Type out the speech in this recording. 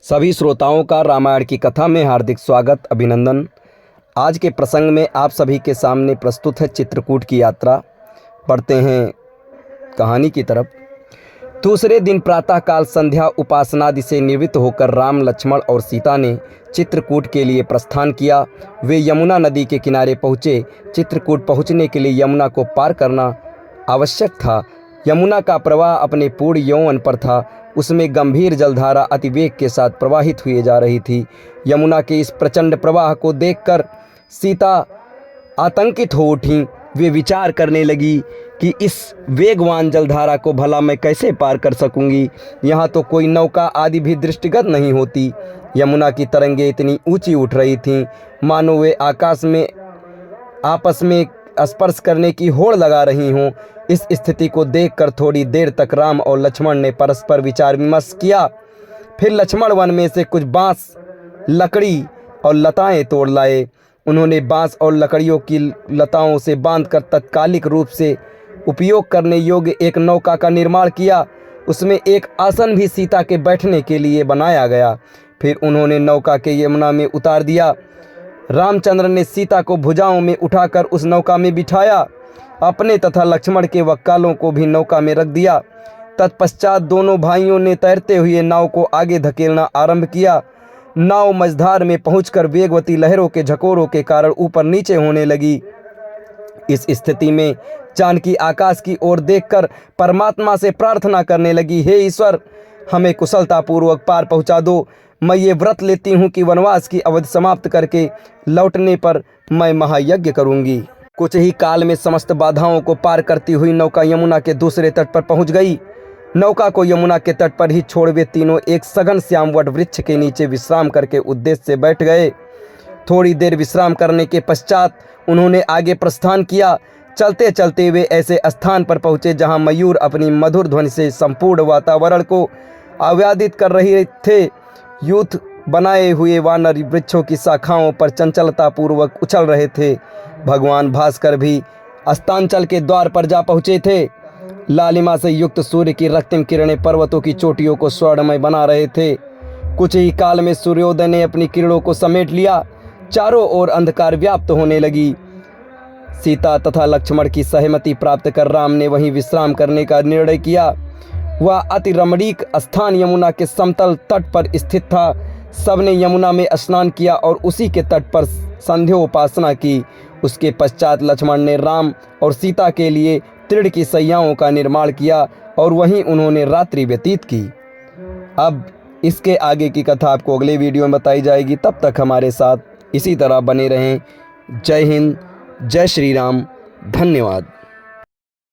सभी श्रोताओं का रामायण की कथा में हार्दिक स्वागत अभिनंदन। आज के प्रसंग में आप सभी के सामने प्रस्तुत है चित्रकूट की यात्रा। पढ़ते हैं कहानी की तरफ। दूसरे दिन प्रातःकाल संध्या उपासनादि से निवृत्त होकर राम, लक्ष्मण और सीता ने चित्रकूट के लिए प्रस्थान किया। वे यमुना नदी के किनारे पहुँचे। चित्रकूट पहुँचने के लिए यमुना को पार करना आवश्यक था। यमुना का प्रवाह अपने पूर्ण यौवन पर था। उसमें गंभीर जलधारा अतिवेग के साथ प्रवाहित हुए जा रही थी। यमुना के इस प्रचंड प्रवाह को देखकर सीता आतंकित हो उठी। वे विचार करने लगी कि इस वेगवान जलधारा को भला मैं कैसे पार कर सकूंगी। यहाँ तो कोई नौका आदि भी दृष्टिगत नहीं होती। यमुना की तरंगें इतनी ऊंची उठ रही थीं मानो वे आकाश में आपस में स्पर्श करने की होड़ लगा रही हों। इस स्थिति को देखकर थोड़ी देर तक राम और लक्ष्मण ने परस्पर विचार विमर्श किया। फिर लक्ष्मण वन में से कुछ बांस, लकड़ी और लताएं तोड़ लाए। उन्होंने बांस और लकड़ियों की लताओं से बांधकर तत्कालिक रूप से उपयोग करने योग्य एक नौका का निर्माण किया। उसमें एक आसन भी सीता के बैठने के लिए बनाया गया। फिर उन्होंने नौका के यमुना में उतार दिया। रामचंद्र ने सीता को भुजाओं में उठाकर उस नौका में बिठाया। अपने तथा लक्ष्मण के वक्कालों को भी नौका में रख दिया। तत्पश्चात दोनों भाइयों ने तैरते हुए नाव को आगे धकेलना आरंभ किया। नाव मझधार में पहुंचकर वेगवती लहरों के झकोरों के कारण ऊपर नीचे होने लगी। इस स्थिति में जानकी आकाश की ओर देखकर परमात्मा से प्रार्थना करने लगी, हे ईश्वर, हमें कुशलतापूर्वक पार पहुंचा दो। मैं ये व्रत लेती हूँ कि वनवास की अवधि समाप्त करके लौटने पर मैं महायज्ञ करूँगी। कुछ ही काल में समस्त बाधाओं को पार करती हुई नौका यमुना के दूसरे तट पर पहुँच गई। नौका को यमुना के तट पर ही छोड़ वे तीनों एक सघन श्याम वट वृक्ष के नीचे विश्राम करके उद्देश्य से बैठ गए। थोड़ी देर विश्राम करने के पश्चात उन्होंने आगे प्रस्थान किया। चलते चलते वे ऐसे स्थान पर पहुँचे जहाँ मयूर अपनी मधुर ध्वनि से संपूर्ण वातावरण को आह्लादित कर रहे थे। यूथ बनाए हुए वानर वृक्षों की शाखाओं पर चंचलतापूर्वक उछल रहे थे। भगवान भास्कर भी अस्तांचल के द्वार पर जा पहुँचे थे। लालिमा से युक्त सूर्य की रक्तिम किरणें पर्वतों की चोटियों को स्वर्णमय बना रहे थे। कुछ ही काल में सूर्योदय ने अपनी किरणों को समेट लिया। चारों ओर अंधकार व्याप्त होने लगी। सीता तथा लक्ष्मण की सहमति प्राप्त कर राम ने वहीं विश्राम करने का निर्णय किया। वह अति रमणीक स्थान यमुना के समतल तट पर स्थित था। सबने यमुना में स्नान किया और उसी के तट पर संध्योपासना की। उसके पश्चात लक्ष्मण ने राम और सीता के लिए तृण की शैयाओं का निर्माण किया और वहीं उन्होंने रात्रि व्यतीत की। अब इसके आगे की कथा आपको अगले वीडियो में बताई जाएगी। तब तक हमारे साथ इसी तरह बने रहें। जय हिंद, जय श्री राम, धन्यवाद।